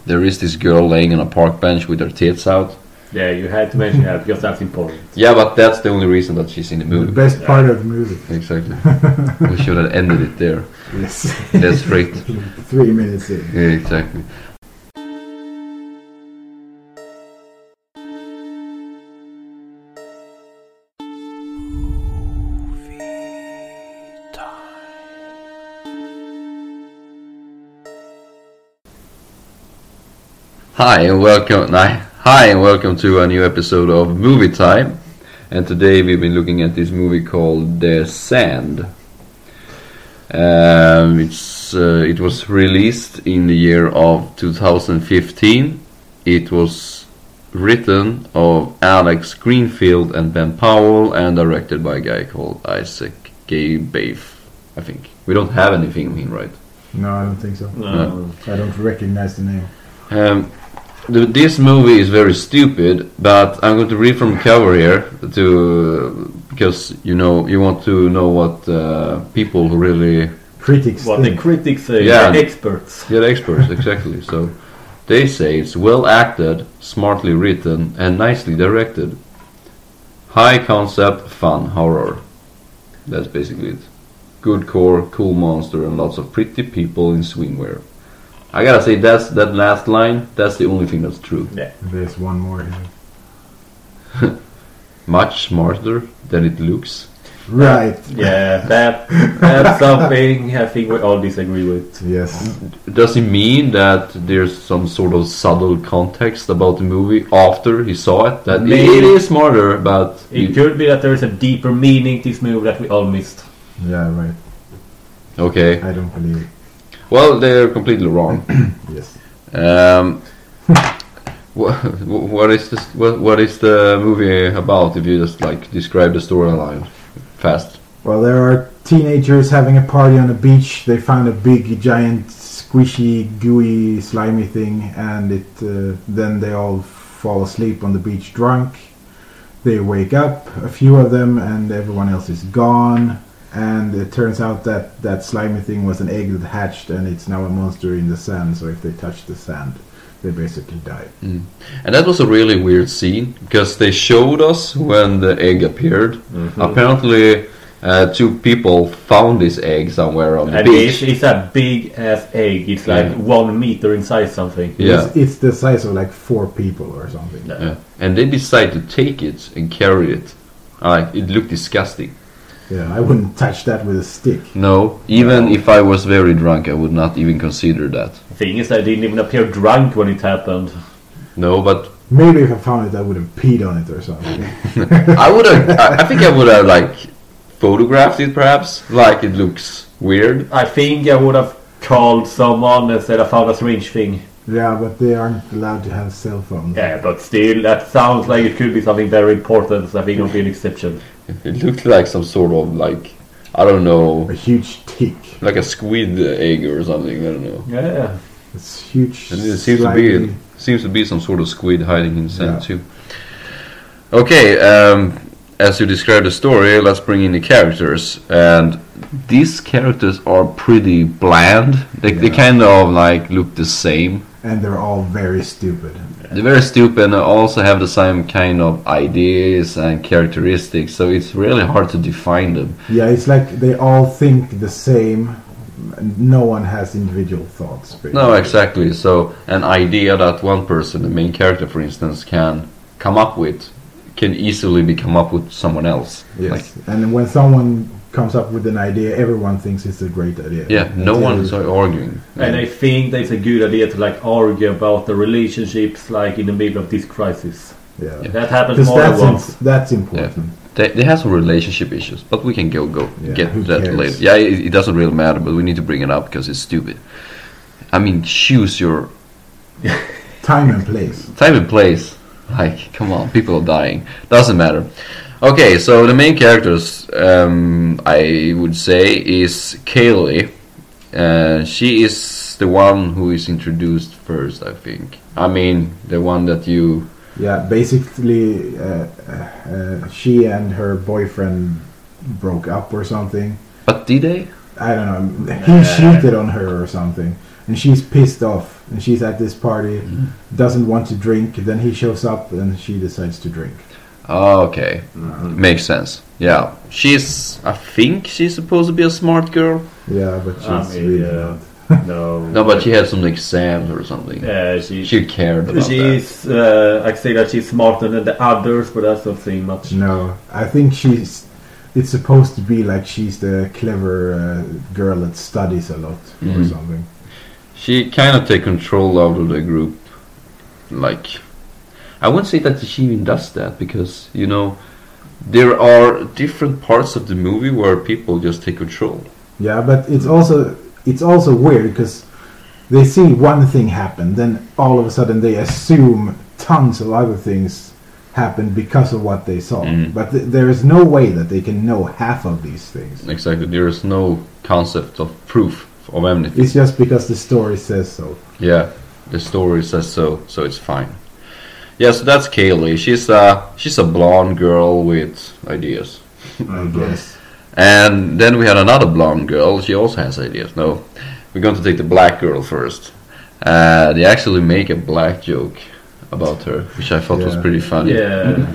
there is this girl laying on a park bench with her tits out. Yeah, you had to mention that because that's important. Yeah, but that's the only reason that she's in the movie. The best part of the movie. Exactly. We should have ended it there. Yes. That's right. 3 minutes in. Yeah, exactly. Hi and welcome to a new episode of Movie Time. And today we've been looking at this movie called The Sand. It was released in the year of 2015. It was written of Alex Greenfield and Ben Powell and directed by a guy called Gabaeff, I think. We don't have anything of him, right? No, I don't think so. No. I don't recognize the name. This movie is very stupid, but I'm going to read from the cover here because you want to know what people who really critics what think. the critics say. Yeah. The experts. Yeah, the experts, exactly. So they say it's well acted, smartly written, and nicely directed. High concept, fun horror. That's basically it. Good core, cool monster, and lots of pretty people in swimwear. I gotta say, that last line, that's the only thing that's true. Yeah. There's one more here. Much smarter than it looks. Right. Yeah, that's something I think we all disagree with. Yes. Does it mean that there's some sort of subtle context about the movie after he saw it? That it is smarter, but... It could be that there is a deeper meaning to this movie that we all missed. Yeah, right. Okay. I don't believe it. Well, they're completely wrong. Yes. What is this? What is the movie about? If you just describe the storyline fast. Well, there are teenagers having a party on the beach. They found a big, giant, squishy, gooey, slimy thing, and then they all fall asleep on the beach drunk. They wake up, a few of them, and everyone else is gone. And it turns out that slimy thing was an egg that hatched, and it's now a monster in the sand. So if they touch the sand, they basically die. And that was a really weird scene because they showed us when the egg appeared. Mm-hmm. Apparently, two people found this egg somewhere on the beach. It's a big ass egg. It's like 1 meter in size, something. Yeah, it's the size of like 4 people or something. Yeah. And they decided to take it and carry it. It looked disgusting. Yeah, I wouldn't touch that with a stick. No, even if I was very drunk, I would not even consider that. The thing is, I didn't even appear drunk when it happened. No, but maybe if I found it, I would have peed on it or something. I would have. I think I would have photographed it, perhaps. It looks weird. I think I would have called someone and said I found a strange thing. Yeah, but they aren't allowed to have cell phones. Yeah, but still, that sounds like it could be something very important. So I think it would be an exception. It looked like some sort of I don't know, a huge tick, like a squid egg or something. I don't know. Yeah, it's huge. And it seems to be some sort of squid hiding in the sand too. Okay, as you described the story, let's bring in the characters. And these characters are pretty bland. They kind of look the same. And they're all very stupid. They're very stupid and also have the same kind of ideas and characteristics. So it's really hard to define them. Yeah, it's like they all think the same. No one has individual thoughts. Basically. No, exactly. So an idea that one person, the main character for instance, can come up with can easily be come up with someone else. Yes, and when someone comes up with an idea, everyone thinks it's a great idea. Yeah, no one is arguing. And I think that's a good idea to argue about the relationships in the middle of this crisis. Yeah. That happens more than once. That's important. Yeah. They have some relationship issues, but we can get that cares? later. Yeah, it doesn't really matter, but we need to bring it up because it's stupid. I mean, choose your time and place. Time and place. Come on, people are dying. Doesn't matter. Okay, so the main characters, I would say, is Kaylee. She is the one who is introduced first, I think. I mean, the one that you... Yeah, basically, she and her boyfriend broke up or something. But did they? I don't know. He cheated on her or something. and she's pissed off, and she's at this party, doesn't want to drink. Then he shows up, and she decides to drink. Oh, okay. Makes sense. Yeah. I think she's supposed to be a smart girl. Yeah, but she's really not. No. No, but she had some exams or something. Yeah, She cared about she's, I say that she's smarter than the others, but that's not saying much. No, I think it's supposed to be like she's the clever girl that studies a lot or something. She kind of take control out of the group. Like, I wouldn't say that she even does that, because, you know, there are different parts of the movie where people just take control. Yeah, but it's also weird because they see one thing happen, then all of a sudden they assume tons of other things happened because of what they saw. But there is no way that they can know half of these things. Exactly. There is no concept of proof of anything. It's just because the story says so. Yeah, the story says so it's fine. Yeah, so that's Kaylee. She's a blonde girl with ideas, I guess. And then we had another blonde girl. She also has ideas. No, we're going to take the black girl first. They actually make a black joke about her, which I thought was pretty funny. Yeah.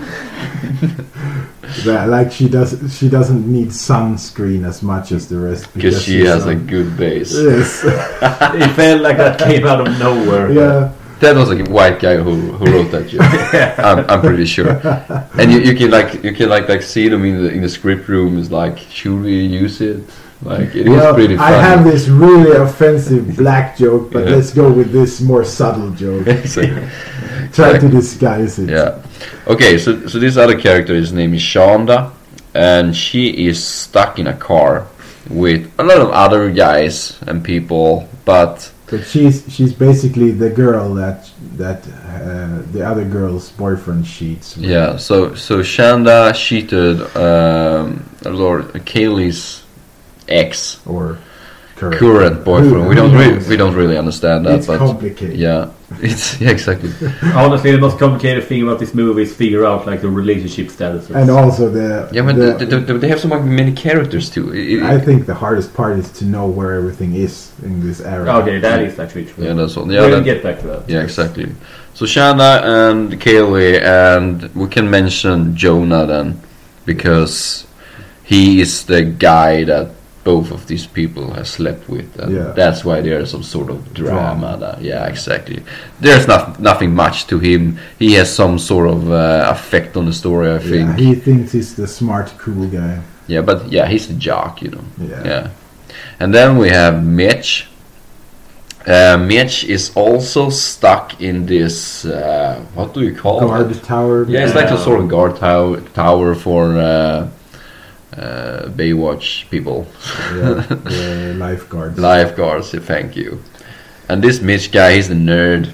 Like she doesn't need sunscreen as much as the rest because she has a good base. Yes. It felt like that came out of nowhere. Yeah. That was a white guy who wrote that joke. I'm pretty sure. And you can like see them in the script room. Is like, should we use it? Like, it is pretty funny. I have this really offensive black joke, but let's go with this more subtle joke. Try to disguise it. Yeah. Okay, so this other character, his name is Shonda, and she is stuck in a car with a lot of other guys and people, but she's basically the girl that the other girl's boyfriend cheats with. Yeah, so Shonda cheated Kaylee's ex or current boyfriend. We don't really understand that. It's complicated. Yeah, exactly. Honestly, the most complicated thing about this movie is figure out like the relationship status. And also they have so many characters too. I think the hardest part is to know where everything is in this era. Okay, that is actually true. Yeah, that's all. Yeah, we'll get back to that. Yeah, exactly. So Shana and Kaylee, and we can mention Jonah then, because he is the guy that both of these people have slept with, and that's why there's some sort of drama. Yeah, exactly. There's nothing much to him. He has some sort of effect on the story, I think. He thinks he's the smart, cool guy. Yeah, but he's the jock, you know. Yeah. And then we have Mitch. Mitch is also stuck in this, what do you call it? Guard tower. Yeah, it's like a sort of guard tower for Baywatch people. Yeah, lifeguards. Lifeguards, thank you. And this Mitch guy, he's a nerd.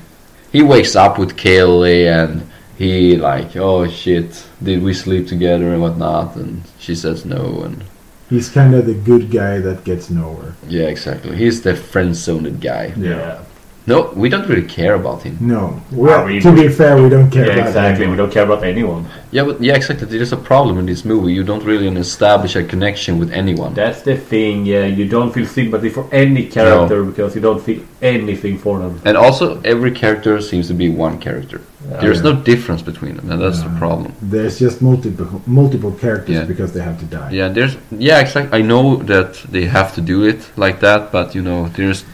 He wakes up with Kaylee and he like, oh shit, did we sleep together and whatnot? And she says no, and he's kind of the good guy that gets nowhere. Yeah, exactly. He's the friend-zoned guy. Yeah. No, we don't really care about him. No. Well, to be fair, we don't care about exactly. anyone. We don't care about anyone. Yeah, exactly. There's a problem in this movie. You don't really establish a connection with anyone. That's the thing, yeah. You don't feel sympathy for any character because you don't feel anything for them. And also, every character seems to be one character. There's no difference between them, and that's the problem. There's just multiple characters because they have to die. Yeah, exactly. I know that they have to do it like that, but you know, there's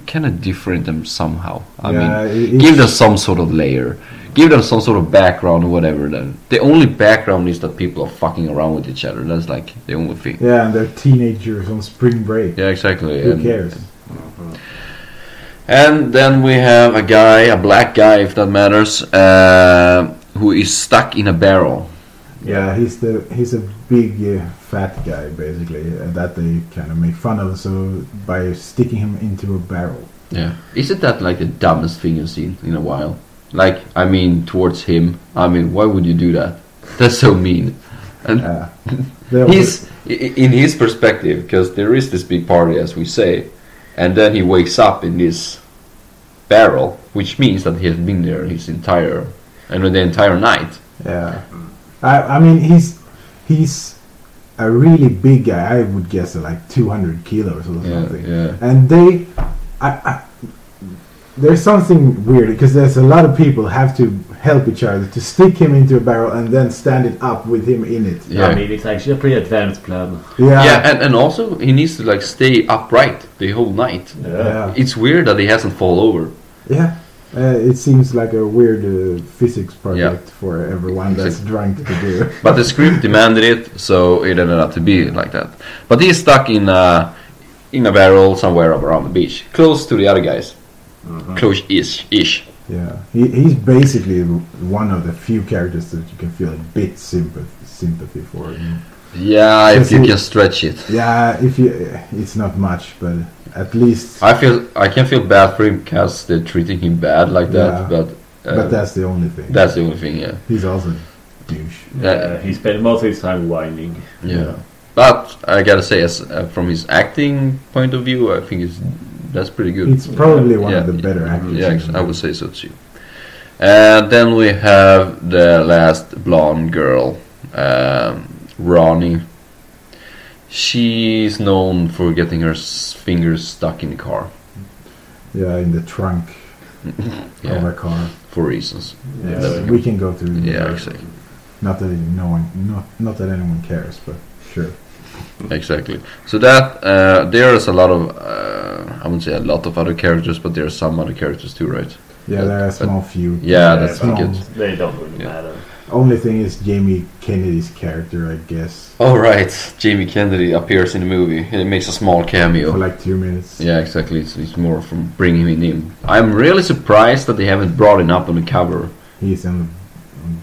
kind of different them somehow. I mean, give them some sort of layer, give them some sort of background or whatever. Then the only background is that people are fucking around with each other. That's like the only thing. Yeah, and they're teenagers on spring break. Yeah, exactly. Who cares? And then we have a black guy, if that matters, who is stuck in a barrel. Yeah, he's a big fat guy basically that they kind of make fun of. So by sticking him into a barrel. Yeah, isn't that like the dumbest thing you've seen in a while? Like, I mean, towards him. I mean, why would you do that? That's so mean. And he's in his perspective, because there is this big party, as we say, and then he wakes up in this barrel, which means that he has been there the entire night. Yeah, I mean, he's a really big guy. I would guess like 200 kilos or something. Yeah. And there's something weird because there's a lot of people have to help each other to stick him into a barrel and then stand it up with him in it. Yeah. I mean, it's actually a pretty advanced plan. Yeah, and also he needs to like stay upright the whole night. Yeah. It's weird that he hasn't fall over. Yeah. It seems like a weird physics project for everyone that's drunk to do. But the script demanded it, so it ended up to be like that. But he's stuck in a barrel somewhere around the beach, close to the other guys. Close-ish. Yeah, he's basically one of the few characters that you can feel a bit sympathy for. Yeah, if you can stretch it. Yeah, it's not much, but at least I can feel bad for him because they're treating him bad like that. Yeah. But but that's the only thing. That's the only thing. Yeah. He's also a douche. He spent most of his time whining. Yeah. But I gotta say, as from his acting point of view, I think that's pretty good. It's probably one of the better actors. Yeah, I would say so too. And then we have the last blonde girl, Ronnie. She's known for getting her fingers stuck in the car. Yeah, in the trunk of a car. For reasons. Yeah, we can go through. Yeah, exactly. Not that not that anyone cares, but sure. Exactly. So that there's a lot of I wouldn't say a lot of other characters, but there are some other characters too, right? Yeah, there are a small few. Yeah, that's good. They don't really matter. Only thing is Jamie Kennedy's character, I guess. Oh right, Jamie Kennedy appears in the movie. It makes a small cameo For like 2 minutes. Yeah, exactly. It's more from bringing him in. I'm really surprised that they haven't brought him up on the cover. He's on the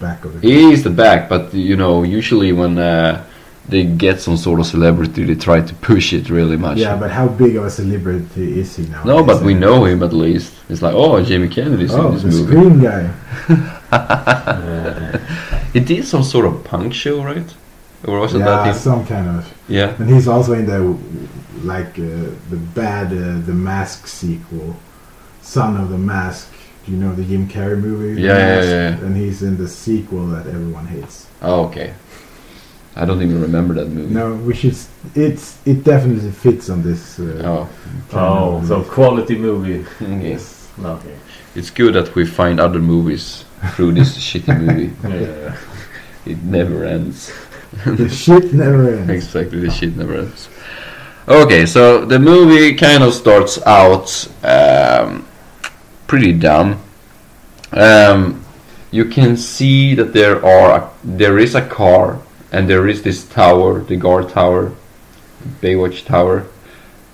back of the He's the back, but usually when they get some sort of celebrity, they try to push it really much. Yeah, but how big of a celebrity is he now? No, but we know him at least. It's like, oh, Jamie Kennedy's in this the movie. Screen guy. He did some sort of punk show, right? Or was it that? Yeah, some kind of. Yeah. And he's also in the The Mask sequel, Son of the Mask. Do you know the Jim Carrey movie? Yeah. And he's in the sequel that everyone hates. Oh, okay. I don't even remember that movie. No, we should. It definitely fits on this. So quality movie. Okay. Yes. Okay. It's good that we find other movies through this shitty movie. Yeah. It never ends. The shit never ends. Exactly, the shit never ends. Okay, so the movie kind of starts out pretty dumb. You can see that there is a car, and there is this tower, the guard tower, Baywatch Tower,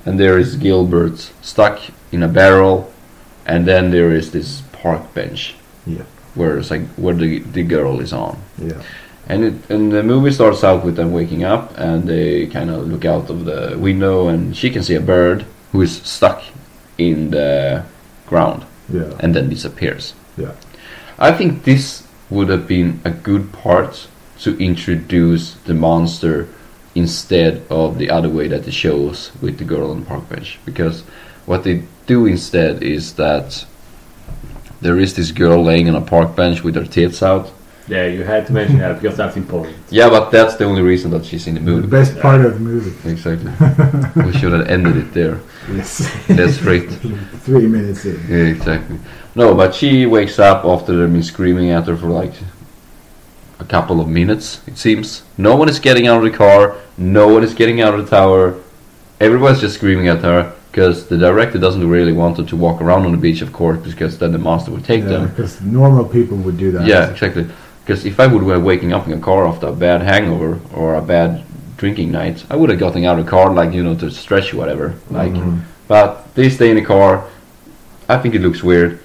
and there is Gilbert stuck in a barrel, and then there is this park bench, where the girl is on. Yeah. And the movie starts out with them waking up, and they kind of look out of the window, and she can see a bird who is stuck in the ground, and then disappears. Yeah. I think this would have been a good part to introduce the monster instead of the other way that it shows with the girl on the park bench, because what they do instead is that there is this girl laying on a park bench with her tits out. Yeah, you had to mention that because that's important. Yeah, but that's the only reason that she's in the movie. The best part of the movie. Exactly. We should have ended it there. Yes. That's right. 3 minutes in. Yeah, exactly. No, but she wakes up after they've been screaming at her for like a couple of minutes, it seems. No one is getting out of the car. No one is getting out of the tower. Everyone's just screaming at her because the director doesn't really want her to walk around on the beach, of course, because then the monster would take them. Because normal people would do that. Yeah, exactly. Because if I would be waking up in a car after a bad hangover or a bad drinking night, I would have gotten out of the car, like, to stretch or whatever. But they stay in the car. I think it looks weird.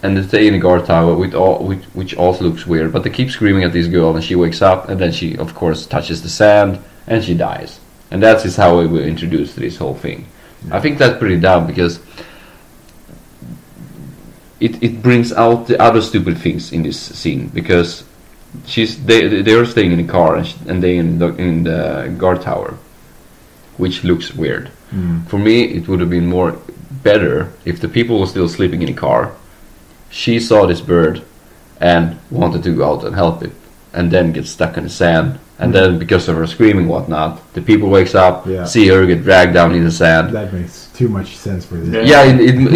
And they stay in the guard tower, which also looks weird. But they keep screaming at this girl, and she wakes up, and then she, of course, touches the sand, and she dies. And that is how we were introduced to this whole thing. I think that's pretty dumb, because it brings out the other stupid things in this scene, because they're staying in the car, and they in the guard tower, which looks weird. For me, it would have been more better if the people were still sleeping in the car. She saw this bird and wanted to go out and help it, and then get stuck in the sand And then because of her screaming and whatnot, the people wakes up, Yeah. see her get dragged down in the sand. That makes too much sense for this. Yeah.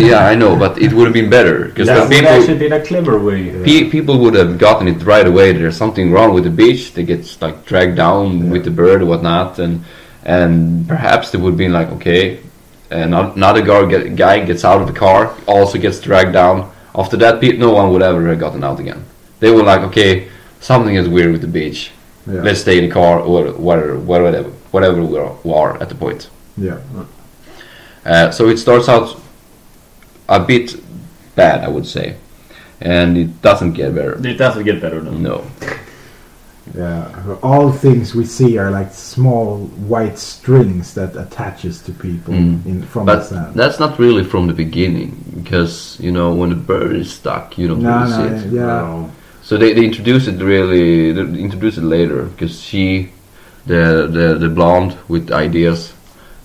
Yeah, I know, but it would have been better because That would people, actually been a clever way. people would have gotten it right away. There's something wrong with the beach. They get like dragged down with the bird or whatnot, and perhaps they would be like, okay, and another guy gets out of the car, also gets dragged down. After that, no one would ever have gotten out again. They were like, okay, something is weird with the beach. Yeah. Let's stay in the car or whatever we are at the point. Yeah. So it starts out a bit bad, I would say, and it doesn't get better. It doesn't get better now. No. Yeah. All things we see are like small white strings that attaches to people from the But sand. that's not really from the beginning, because when the bird is stuck, you don't really see it. Yeah. No. So they introduce it later, because the blonde with ideas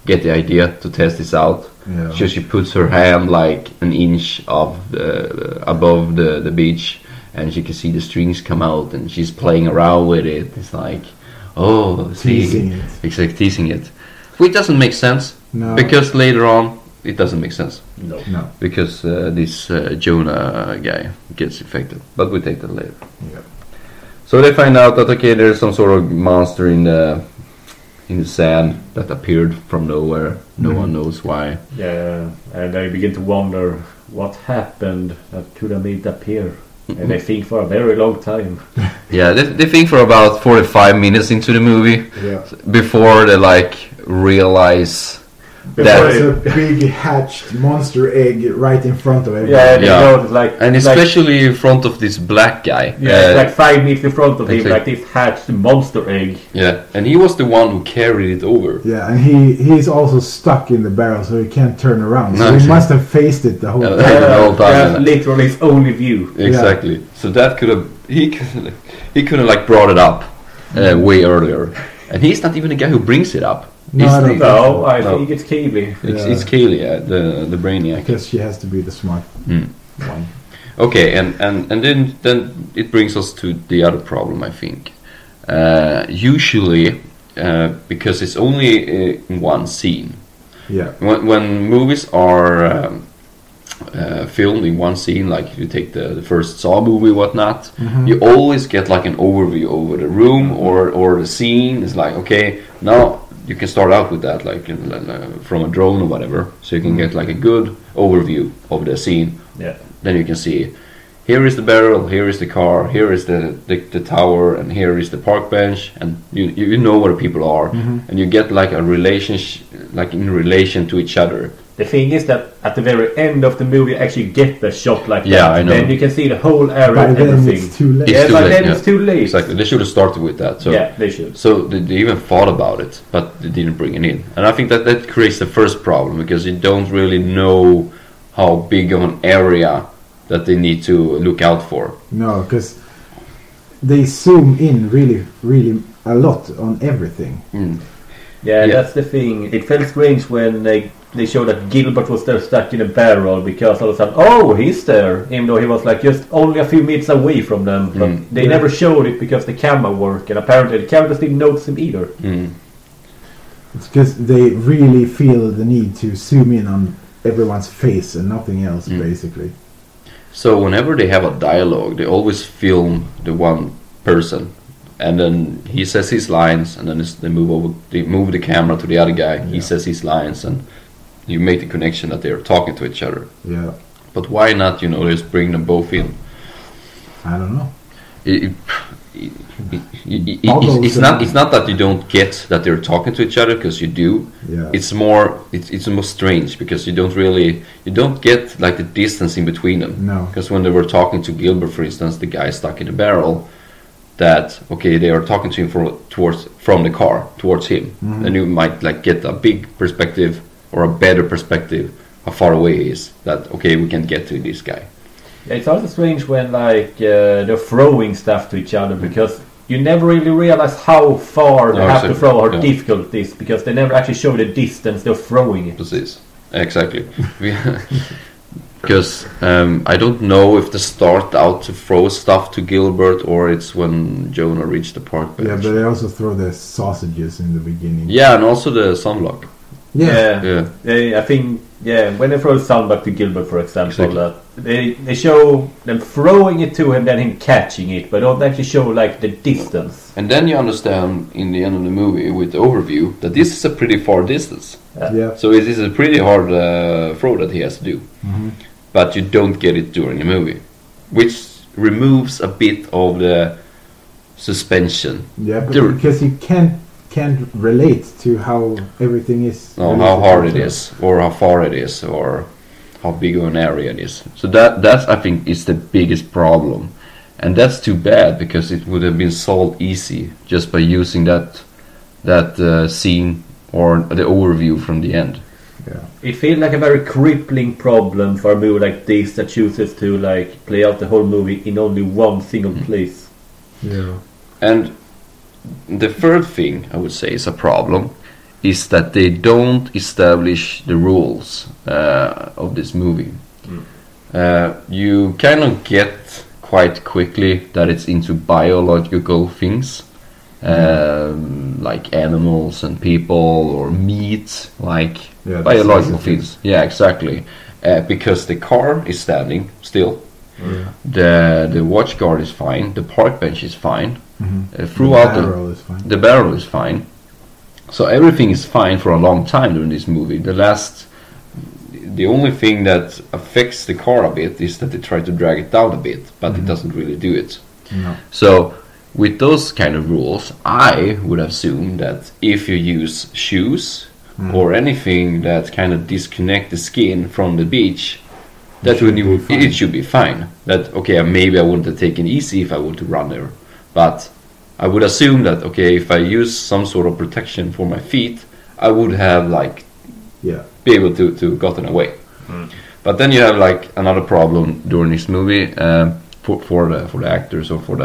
get the idea to test this out. Yeah. So she puts her hand like an inch above the beach, and she can see the strings come out, and she's playing around with it. It's like, Teasing it. It's like teasing it, which doesn't make sense. No. Because later on it doesn't make sense, No. No. because this Jonah guy gets infected, but we take that later. Yeah. So they find out that there's some sort of monster in the sand that appeared from nowhere. No one knows why. Yeah, and they begin to wonder what happened that could have made it appear. And they think for a very long time. Yeah, they think for about 45 minutes into the movie Yeah. before they realize There's a big hatched monster egg right in front of everyone. Yeah, they Yeah. know it's like, and especially in front of this black guy. yeah, it's like 5 meters in front of him, exactly. like this hatched monster egg. Yeah, and he was the one who carried it over. Yeah, and he's also stuck in the barrel, so he can't turn around. So No, he actually. must have faced it the whole Yeah. time. The whole time, That's yeah. literally his only view. Exactly. So that could have he could have brought it up way earlier, and he's not even the guy who brings it up. No, It's I the- don't No, I No. think it's Keely. It's Kaylee, the brainiac. Because she has to be the smart Mm. one. Okay, and then it brings us to the other problem, I think. Usually, because it's only in one scene. Yeah. When movies are filmed in one scene, like if you take the first Saw movie, whatnot, you always get like an overview over the room or the scene. It's like, okay, now you can start out with that, like from a drone or whatever, so you can get like a good overview of the scene. Yeah. Then you can see, here is the barrel, here is the car, here is the tower, and here is the park bench, and you know where people are, and you get like a relationship, like in relation to each other. The thing is that at the very end of the movie, you actually get the shot like Yeah, that. I know. Then you can see the whole area By and then everything. it's too late. It's Yeah, too but late, then yeah. it's too late. Exactly, they should have started with that. So Yeah, they should. So they even thought about it, but they didn't bring it in. And I think that creates the first problem, because you don't really know how big of an area that they need to look out for. No, because they zoom in really, really a lot on everything. Yeah, Yeah. that's the thing. It felt strange when they showed that Gilbert was there stuck in a barrel, because all of a sudden, oh, he's there, even though he was like just only a few meters away from them. But they never showed it because the camera worked, and apparently the cameras didn't notice him either. It's because they really feel the need to zoom in on everyone's face and nothing else, basically. So whenever they have a dialogue, they always film the one person, and then he says his lines, and then they move the camera to the other guy. He says his lines, and you make the connection that they are talking to each other. Yeah. But why not, just bring them both in? I don't know. It's not that you don't get that they're talking to each other, because you do. Yeah. It's more strange, because you don't get like the distance in between them. No. Because when they were talking to Gilbert, for instance, the guy stuck in the barrel, that okay, they are talking to him from the car towards him, and you might like get a big perspective or a better perspective how far away he is. That okay, we can get to this guy. Yeah, it's also strange when they're throwing stuff to each other, because you never really realize how far they No, have to exactly. throw, how Yeah. difficult it is, because they never actually show the distance they're throwing it. Precis. Exactly. Because I don't know if they start out to throw stuff to Gilbert or it's when Jonah reached the park bench. Yeah, but they also throw the sausages in the beginning. Yeah, and also the sunblock. Yeah. I think when they throw the sunblock to Gilbert, for example, Exactly. they show them throwing it to him, then him catching it, but don't actually show like the distance. And then you understand in the end of the movie with the overview that this is a pretty far distance. Yeah. So it is a pretty hard throw that he has to do. Mm-hmm. But you don't get it during a movie, which removes a bit of the suspension. Yeah, but because you can't relate to how everything is. No, how hard it is, or how far it is, or how big of an area it is. So that's I think is the biggest problem, and that's too bad because it would have been solved easy just by using that scene or the overview from the end. Yeah. It feels like a very crippling problem for a movie like this that chooses to like play out the whole movie in only one single place. Yeah. And the third thing I would say is a problem is that they don't establish the rules of this movie. You kind of get quite quickly that it's into biological things, like animals and people, or meat, like biological things. Yeah, exactly. Because the car is standing still. The watch guard is fine. The park bench is fine. Throughout the barrel is fine. So everything is fine for a long time during this movie. The only thing that affects the car a bit is that they try to drag it down a bit, but it doesn't really do it. No. So with those kind of rules, I would assume that if you use shoes or anything that kind of disconnect the skin from the beach, it should be fine. That okay, maybe I wouldn't have taken easy if I were to run there, but I would assume that okay, if I use some sort of protection for my feet, I would have be able to gotten away. But then you have like another problem during this movie for the actors or for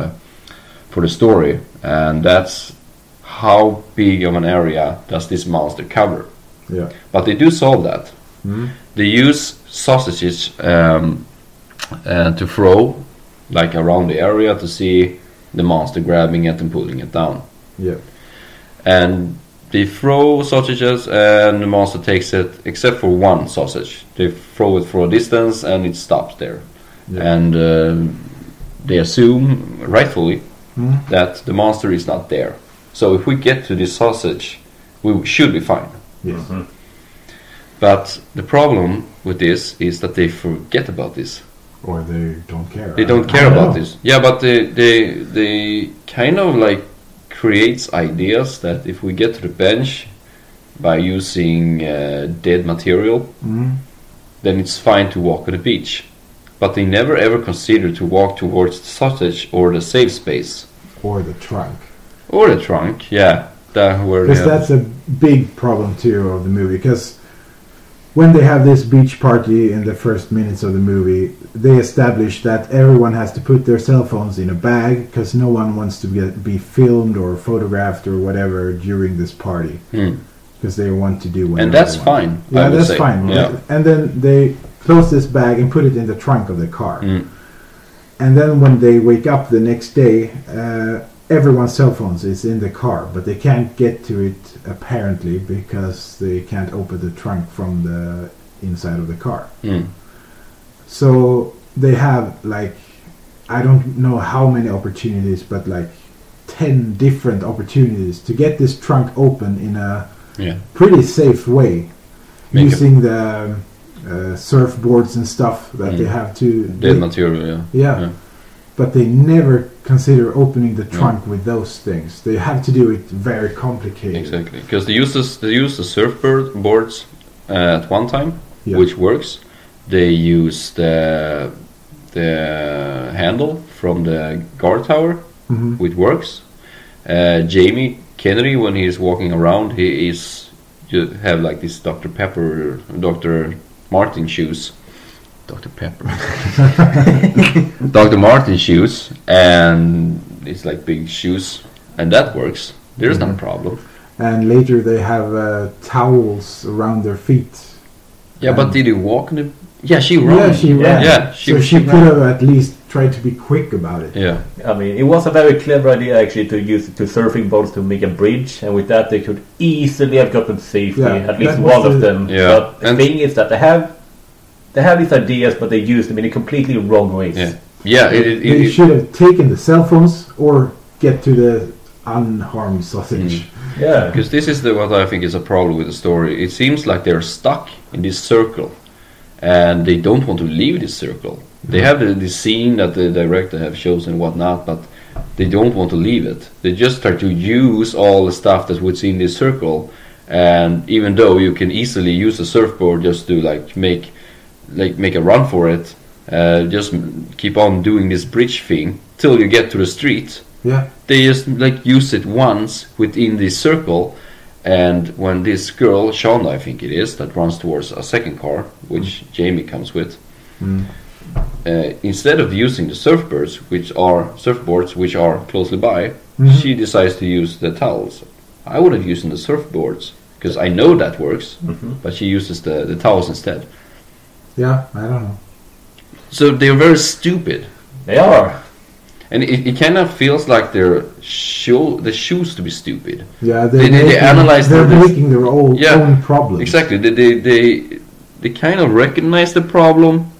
the story, and that's how big of an area does this monster cover? Yeah. But they do solve that. They use sausages to throw like around the area to see the monster grabbing it and pulling it down. Yeah. And they throw sausages and the monster takes it, except for one sausage. They throw it for a distance and it stops there. Yeah. And they assume, rightfully, that the monster is not there. So if we get to this sausage, we should be fine. Yes. But the problem with this is that they forget about this. Or they don't care. They don't care about this. Yeah, but they kind of like creates ideas that if we get to the bench by using dead material, then it's fine to walk on the beach. But they never ever consider to walk towards the sausage or the safe space. Or the trunk. Or the trunk, yeah. Because that's a big problem too of the movie. Because when they have this beach party in the first minutes of the movie, they establish that everyone has to put their cell phones in a bag because no one wants to be filmed or photographed or whatever during this party. Because they want to do whatever. And that's fine. Yeah, that's fine. Yeah. And then they close this bag and put it in the trunk of the car. And then when they wake up the next day, everyone's cell phones is in the car, but they can't get to it apparently because they can't open the trunk from the inside of the car. So they have like, I don't know how many opportunities, but like 10 different opportunities to get this trunk open in a pretty safe way, using the surfboards and stuff that they have to dead material. Yeah. But they never consider opening the trunk with those things. They have to do it very complicated. Exactly, because they use the surfboard boards at one time, which works. They use the handle from the guard tower, which works. Jamie Kennedy, when he's walking around, he is have like this Dr. Martin shoes. Dr. Pepper. Dr. Martin shoes, and it's like big shoes, and that works. There's not a problem. And later they have towels around their feet. Yeah, but did you walk in the Yeah, she ran. Yeah, she ran. Yeah, so she could have at least tried to be quick about it. Yeah. I mean, it was a very clever idea actually to use two surfing boats to make a bridge, and with that they could easily have gotten to safety, at least one of them. Yeah. But the thing is that they have these ideas, but they use them in a completely wrong ways. Yeah. Yeah. They should have taken the cell phones or get to the unharmed sausage. Yeah. Because this is what I think is a problem with the story. It seems like they're stuck in this circle, and they don't want to leave this circle. They have the scene that the director have chosen and whatnot, but they don't want to leave it. They just try to use all the stuff that's within this circle, and even though you can easily use a surfboard just to make a run for it, just keep on doing this bridge thing till you get to the street. Yeah. They just use it once within this circle, and when this girl, Shonda I think it is, that runs towards a second car, which Jamie comes with, instead of using the surfboards, which are closely by, she decides to use the towels. I would have used the surfboards, because I know that works, but she uses the towels instead. Yeah, I don't know. So they're very stupid. They are. And it kind of feels like they choose to be stupid. Yeah, they analyze. They're making their own problems. Exactly. They kind of recognize the problem,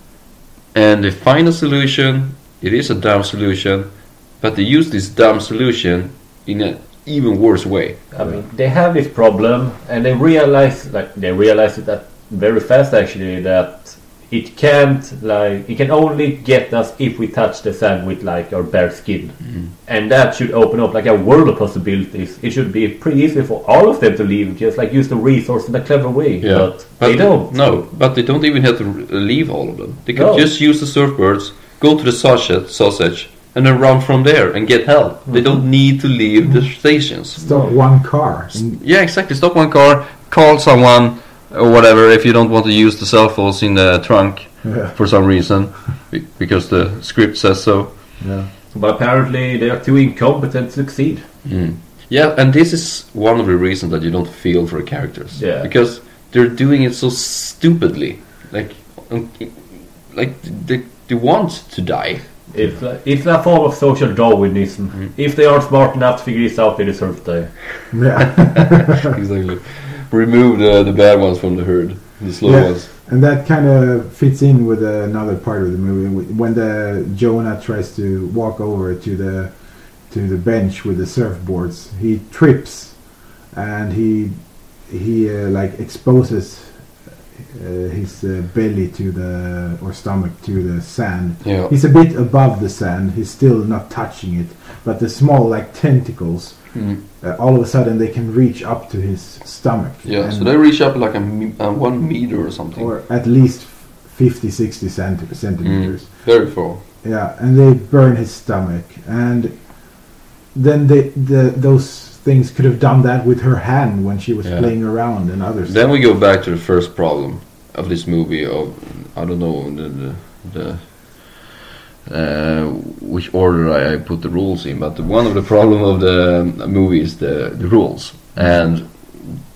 and they find a solution. It is a dumb solution, but they use this dumb solution in an even worse way. I mean, they have this problem, and they realize it that very fast actually, that it can only get us if we touch the sand with our bare skin, and that should open up a world of possibilities. It should be pretty easy for all of them to leave, just use the resource in a clever way. Yeah. But they don't. No, but they don't even have to leave all of them. They could just use the surfboards, go to the sausage, and then run from there and get help. They don't need to leave the stations. Stop one car. Yeah, exactly. Stop one car, call someone, or whatever, if you don't want to use the cell phones in the trunk for some reason, because the script says so. Yeah. But apparently they are too incompetent to succeed. Yeah, and this is one of the reasons that you don't feel for the characters. Yeah. Because they're doing it so stupidly. They want to die. It's a form of social Darwinism. If they aren't smart enough to figure this out, they deserve to die. Yeah. Exactly. Remove the bad ones from the herd, the slow ones. And that kind of fits in with another part of the movie when the Jonah tries to walk over to the bench with the surfboards. He trips, and he exposes his belly or stomach to the sand. Yeah. He's a bit above the sand. He's still not touching it, but the small tentacles. All of a sudden they can reach up to his stomach. Yeah, so they reach up 1 meter or something. Or at least 50-60 centimeters. Very far. Yeah, and they burn his stomach. And then those things could have done that with her hand when she was playing around and others. Then we go back to the first problem of this movie I don't know which order I put the rules in, but one of the problem of the movie is the rules, and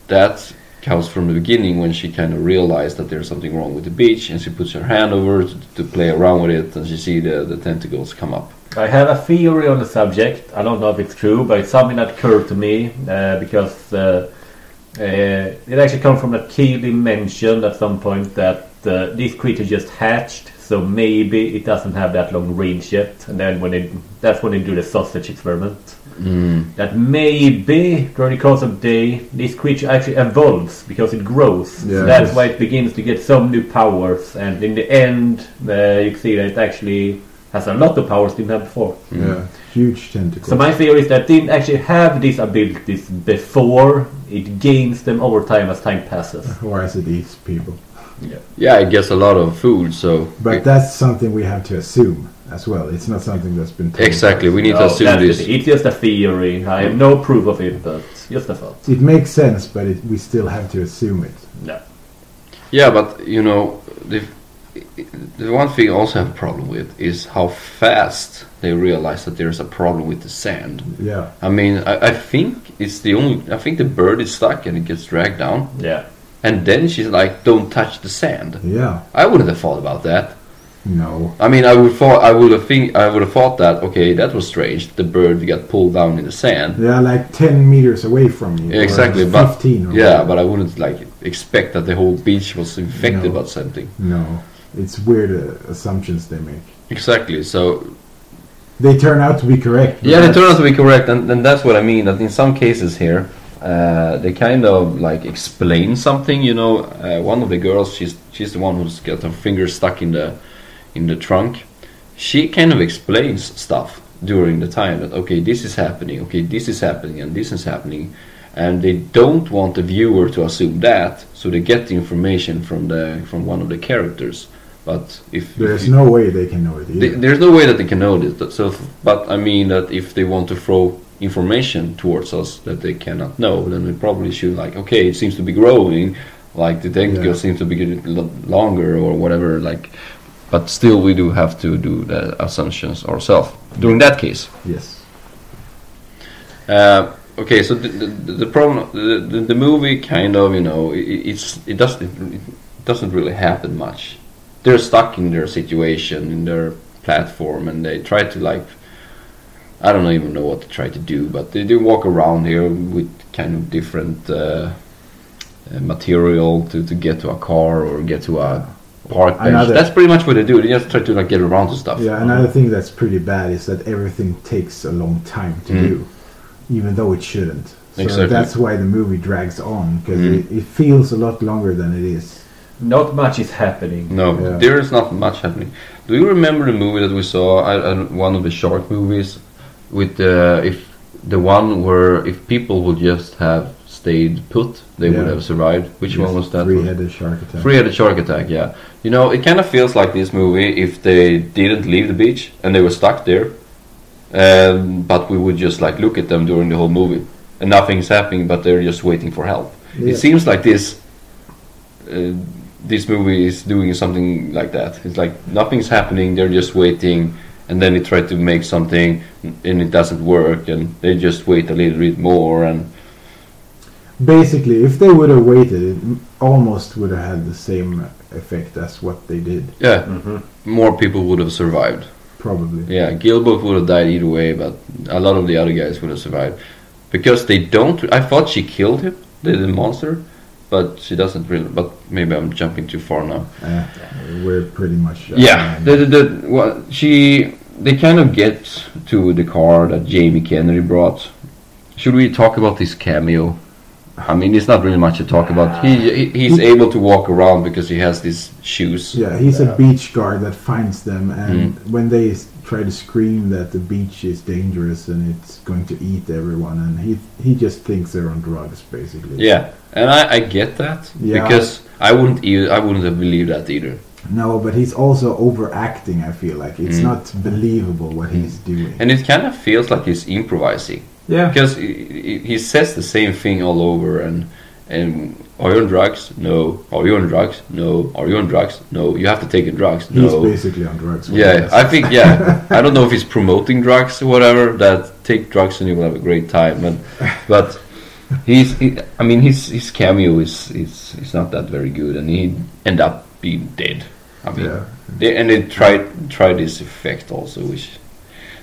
that comes from the beginning when she kind of realized that there's something wrong with the beach, and she puts her hand over to play around with it, and she see the tentacles come up. I have a theory on the subject. I don't know if it's true, but it's something that occurred to me because it actually comes from that Keely mentioned at some point that this creature just hatched. So maybe it doesn't have that long range yet, and then that's when they do the sausage experiment. That maybe during the course of the day, this creature actually evolves because it grows. Yeah, so that's why it begins to get some new powers, and in the end, you can see that it actually has a lot of powers it didn't have before. Yeah, huge tentacles. So my theory is that it didn't actually have these abilities before; it gains them over time as time passes. Or as it eats people. Yeah, it gets a lot of food, so... But that's something we have to assume as well. It's not something that's been told. Exactly, we need to assume this. It's just a theory. I have no proof of it, but just a thought. It makes sense, but we still have to assume it. Yeah. Yeah, but, the one thing I also have a problem with is how fast they realize that there's a problem with the sand. Yeah. I mean, I think it's I think the bird is stuck and it gets dragged down. Yeah. and then she's like, "Don't touch the sand." Yeah. I wouldn't have thought about that. No. I mean, I would have thought that, okay, that was strange. The bird got pulled down in the sand. Yeah, like 10 meters away from you. Yeah, exactly, Or but 15 or yeah, whatever. but I wouldn't like expect that the whole beach was infected No. about something. No. It's weird assumptions they make. Exactly. So They turn out to be correct. but yeah, they that's- turn out to be correct, and that's what I mean. That in some cases here, they kind of like explain something. You know, one of the girls, she's the one who's got her finger stuck in the trunk. She kind of explains stuff during the time that, okay, this is happening, okay, this is happening, and this is happening, and they don't want the viewer to assume that, so they get the information from one of the characters. But if There's no way they can know it either. there's no way that they can know this. So, but I mean that if they want to throw information towards us that they cannot know, then we probably should like, okay, it seems to be growing, like the tentacle Yeah. seems to be getting longer or whatever. Like, but still, we do have to do the assumptions ourselves. During that case, Yes. okay. So the problem, the movie kind of, you know, it doesn't really happen much. They're stuck in their situation, in their platform, and they try to like, I don't even know what to try to do, but they do walk around here with kind of different material to get to a car or get to a park bench. Another- That's pretty much what they do. They just try to like get around to stuff. Yeah, another thing that's pretty bad is that everything takes a long time to do, even though it shouldn't. So Exactly. that's why the movie drags on, because Mm. it feels a lot longer than it is. Not much is happening. No, Yeah. there is not much happening. Do you remember the movie that we saw? One of the shark movies, with if the one where if people would just have stayed put, they would Yeah. have survived. Which one was that? Three-headed shark attack. Three-headed shark attack. Yeah, you know, it kind of feels like this movie if they didn't leave the beach and they were stuck there, but we would just like look at them during the whole movie and nothing's happening, but they're just waiting for help. Yeah. It seems like this. This movie is doing something like that. It's like nothing's happening, they're just waiting, and then they try to make something and it doesn't work, and they just wait a little bit more, and Basically, if they would have waited, it almost would have had the same effect as what they did. yeah, Mm-hmm. more people would have survived. Probably. Yeah, Gilbert would have died either way, but a lot of the other guys would have survived. Because they don't... I thought she killed him, the monster, but she doesn't really... But maybe I'm jumping too far now. We're pretty much. Yeah, they kind of get to the car that Jamie Kennedy brought. Should we talk about this cameo? I mean, it's not really much to talk about. He's able to walk around because he has these shoes. Yeah, he's a beach guard that finds them, and when they try to scream that the beach is dangerous and it's going to eat everyone, and he just thinks they're on drugs, basically. Yeah, and I get that, Yeah. because I wouldn't have believed that either. No, but he's also overacting. I feel like it's not believable what he's doing. And it kind of feels like he's improvising. Yeah, Because he says the same thing all over, and are you on drugs? No. Are you on drugs? No. Are you on drugs? No. You have to take the drugs? he's No. basically on drugs. Yeah, I think, I don't know if he's promoting drugs or whatever, that take drugs and you will have a great time, but his cameo is not that very good, and he end up being dead. I mean, Yeah. they tried this effect also, which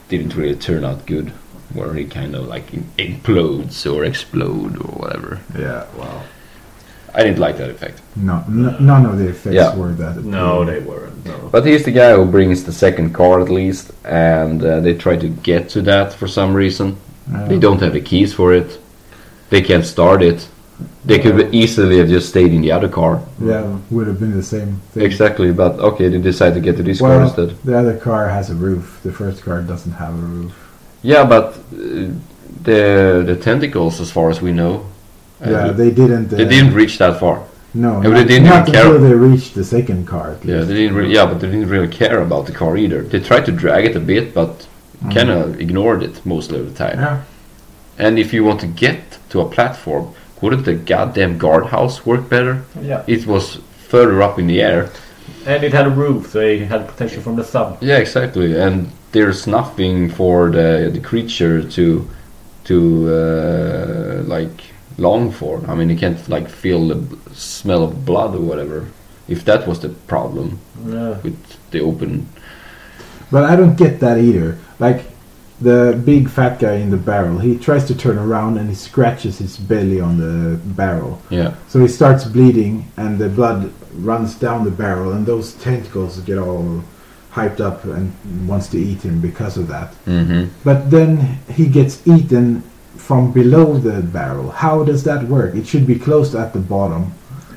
didn't really turn out good, where he kind of like implodes or explode or whatever. Yeah, wow. I didn't like that effect. No, none of the effects Yeah. were that. No, appealing. they weren't. No. But he's the guy who brings the second car at least, and they try to get to that for some reason. They don't have the keys for it. They can't start it. They could easily have just stayed in the other car. Yeah, would have been the same thing. Exactly, but okay, they decide to get to this car Well, instead. the other car has a roof. The first car doesn't have a roof. Yeah, but the tentacles, as far as we know, Yeah, they didn't. they didn't reach that far. No, Yeah, but not, they didn't not even care. until they reached the second car. At Yeah, least. they didn't. But they didn't really care about the car either. They tried to drag it a bit, but kind of ignored it most of the time. Yeah. And if you want to get to a platform, wouldn't the goddamn guardhouse work better? Yeah. It was further up in the air. And it had a roof, so they had protection from the sun. Yeah, exactly. And there's nothing for the creature to like long for. I mean, he can't like feel the smell of blood or whatever. If that was the problem with the open. But I don't get that either. Like the big fat guy in the barrel, he tries to turn around and he scratches his belly on the barrel. Yeah. So he starts bleeding and the blood runs down the barrel and those tentacles get all hyped up and wants to eat him because of that. Mm-hmm. But then he gets eaten from below the barrel. How does that work? It should be closed at the bottom.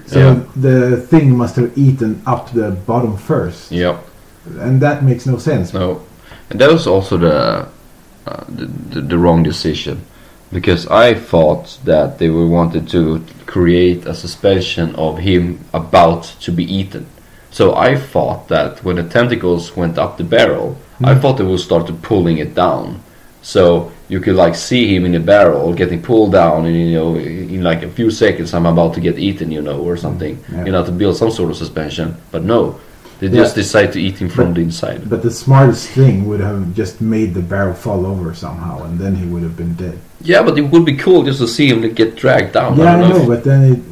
So the thing must have eaten up the bottom first. Yep. And that makes no sense. No. And that was also the wrong decision. Because I thought that they wanted to create a suspension of him about to be eaten. So I thought that when the tentacles went up the barrel, I thought they would start to pulling it down. So you could like see him in the barrel getting pulled down, and in like a few seconds I'm about to get eaten, or something. To build some sort of suspension. But no, they just decide to eat him from the inside. But the smartest thing would have just made the barrel fall over somehow, and then he would have been dead. Yeah, but it would be cool just to see him get dragged down. Yeah, I know, but then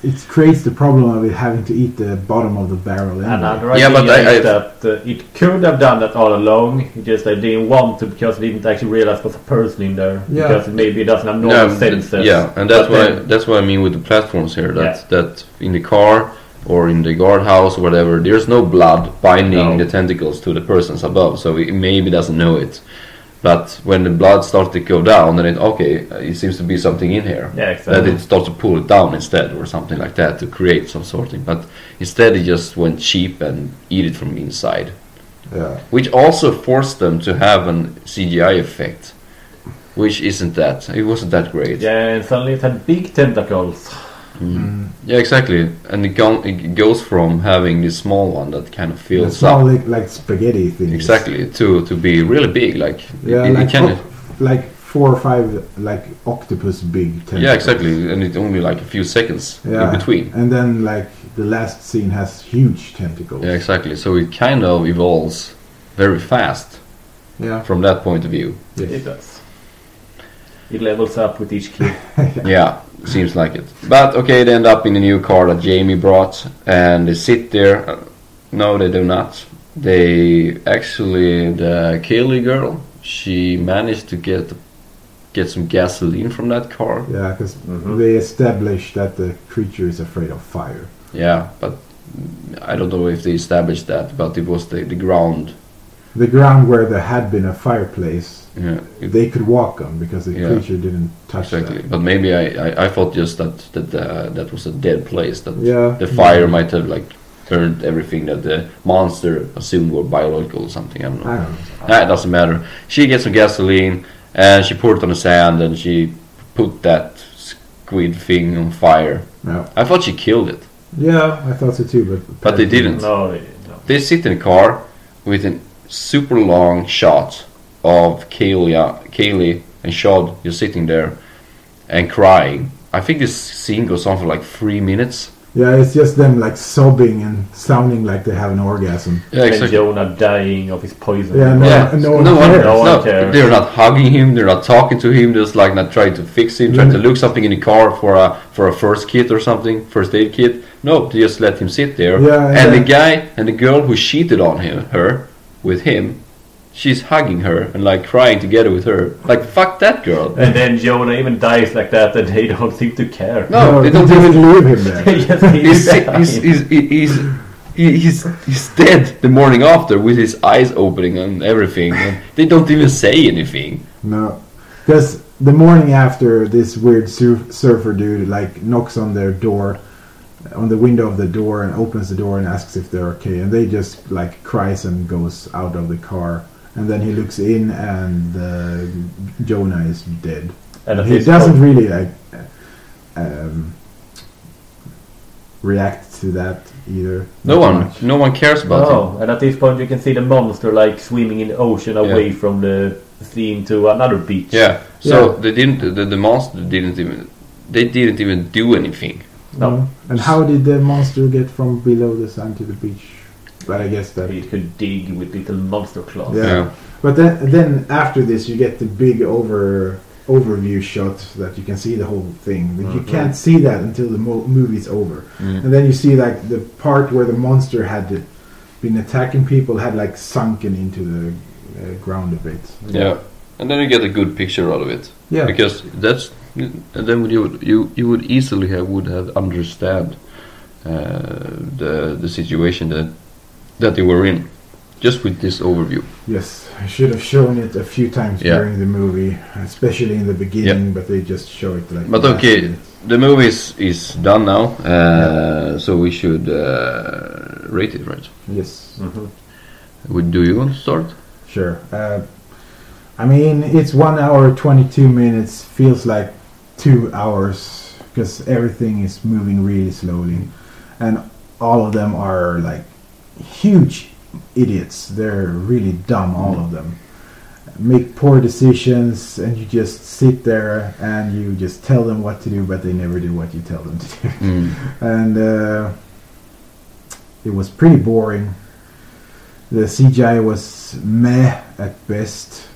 it creates the problem of it having to eat the bottom of the barrel. Anyway. Another idea is that it could have done that all along. It just they didn't want to because they didn't actually realize there was a person in there. Yeah. Because maybe it doesn't have normal senses. Yeah, and that's what I mean with the platforms here. That in the car or in the guardhouse or whatever, there's no blood binding the tentacles to the persons above, so it maybe doesn't know it. But when the blood starts to go down, then it seems to be something in here. Yeah, exactly. That it starts to pull it down instead, or something like that, to create some sort of thing. But instead, it just went cheap and eat it from inside. Yeah. Which also forced them to have an CGI effect, which it wasn't that great. Yeah, and suddenly it had big tentacles. Yeah, exactly. And it goes from having this small one that kind of feels small like spaghetti thing. Exactly, to be really big, like like 4 or 5 like octopus big tentacles. Yeah, exactly, and it's only like a few seconds in between. And then like the last scene has huge tentacles. Yeah, exactly. So it kind of evolves very fast. Yeah. From that point of view. Yes. It does. It levels up with each clip. Yeah, seems like it. But okay, they end up in the new car that Jamie brought, and they sit there. No, they do not. They actually, the Kaylee girl, she managed to get some gasoline from that car. Yeah, because they established that the creature is afraid of fire. Yeah, but I don't know if they established that, but it was the ground. The ground where there had been a fireplace. Yeah, they could walk on because the creature didn't touch that. But maybe I thought just that was a dead place. That the fire might have like burned everything that the monster assumed were biological or something. I don't know. It doesn't matter. She gets some gasoline and she poured it on the sand and she put that squid thing on fire. Yeah. I thought she killed it. Yeah, I thought so too, but they didn't. No, they didn't. No. They sit in a car with a super long shot of Kaylee and Shad just sitting there and crying. I think this scene goes on for like 3 minutes. Yeah, it's just them like sobbing and sounding like they have an orgasm. Yeah, exactly. And Jonah dying of his poison. Yeah, no one cares. They're not hugging him, they're not talking to him, just like not trying to fix him, trying to look something in the car for a first kit or something, first aid kit. No, they just let him sit there. Yeah, the guy and the girl who cheated on her with him, she's hugging her and like crying together with her. Like, fuck that girl. And then Jonah even dies like that and they don't seem to care. No, they don't even leave him there. He's dead the morning after with his eyes opening and everything. And they don't even say anything. No. Because the morning after, this weird surfer dude like knocks on their door, on the window of the door, and opens the door and asks if they're okay. And they just like cries and goes out of the car. And then he looks in, and Jonah is dead. And he doesn't really like react to that either. No one cares about him. And at this point, you can see the monster like swimming in the ocean away from the scene to another beach. Yeah. So they didn't. The monster didn't even. They didn't even do anything. No. And how did the monster get from below the sand to the beach? But I guess that it could dig with little monster claws. Yeah. But then after this, you get the big overview shot that you can see the whole thing, but you can't see that until the movie's over. And then you see like the part where the monster had been attacking people had like sunken into the ground a bit. Yeah, and then you get a good picture out of it. Yeah, Because that's, and then you would easily would have understand the situation that they were in, just with this overview. yes, I should have shown it a few times during the movie, especially in the beginning, but they just show it like. But okay, the movie is done now, so we should rate it, right? Yes. Do you want to start? Sure. I mean, it's 1 hour 22 minutes. Feels like 2 hours because everything is moving really slowly, and all of them are like huge idiots. They're really dumb, all of them. Make poor decisions, and you just sit there and you just tell them what to do, but they never do what you tell them to do. And it was pretty boring. The CGI was meh at best.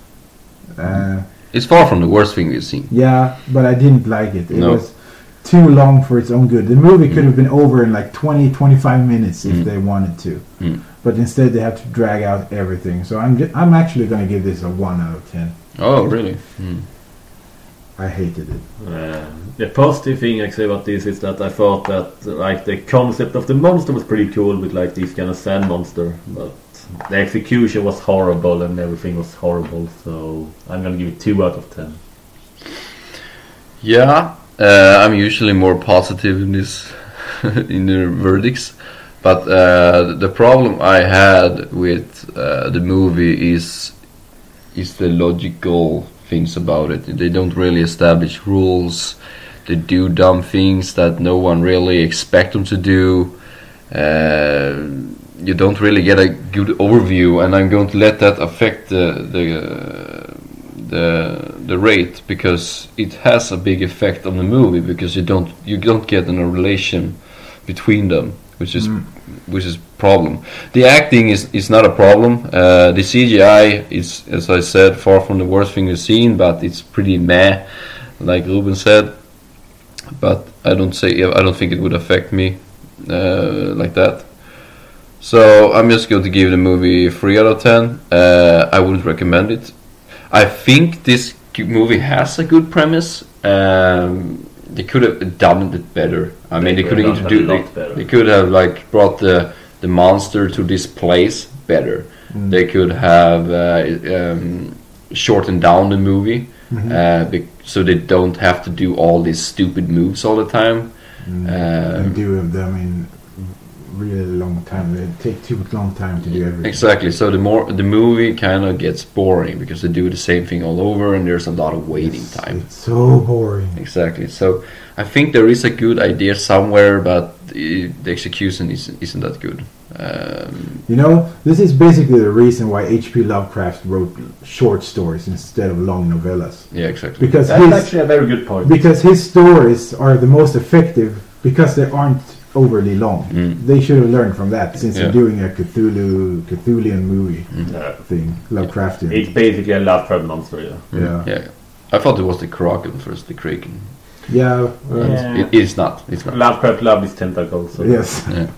It's far from the worst thing we've seen. Yeah, but I didn't like it. It No. was too long for its own good. The movie could have been over in like 20-25 minutes if they wanted to. But instead they have to drag out everything. So I'm actually going to give this a 1 out of 10. Oh, really? I hated it. The positive thing I say about this is that I thought that like the concept of the monster was pretty cool with like this kind of sand monster, but the execution was horrible and everything was horrible. So I'm gonna give it 2 out of 10. Yeah, I'm usually more positive in this in the verdicts, but the problem I had with the movie is the logical things about it. They don't really establish rules. They do dumb things that no one really expect them to do. You don't really get a good overview, and I'm going to let that affect the rate, because it has a big effect on the movie, because you don't get a relation between them, which is problem. The acting is not a problem. The CGI is, as I said, far from the worst thing we've seen, but it's pretty meh, like Ruben said. But I don't think it would affect me like that. So I'm just going to give the movie 3 out of 10. I wouldn't recommend it. I think this movie has a good premise. They could have done it better. I mean, they could have introduced. They could have like brought the monster to this place better. They could have shortened down the movie, so they don't have to do all these stupid moves all the time. And do them in really long time. They take too long time to do everything. Exactly. So the movie kind of gets boring because they do the same thing all over, and there's a lot of waiting time. It's so boring. Exactly. So I think there is a good idea somewhere, but the execution isn't that good. You know, this is basically the reason why H.P. Lovecraft wrote short stories instead of long novellas. Yeah, exactly. Because That's actually a very good point. Because his stories are the most effective because they aren't overly long. They should have learned from that, since they're doing a Cthulhian movie thing, Lovecraftian. It's basically a Lovecraft monster, Yeah. I thought it was the Kraken first, the Kraken. Yeah. It's not. It's not. Lovecraft loved his tentacles. So. Yes. Yeah.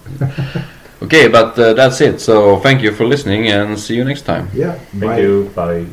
Okay, but that's it. So thank you for listening, and see you next time. Yeah. Thank you. Bye.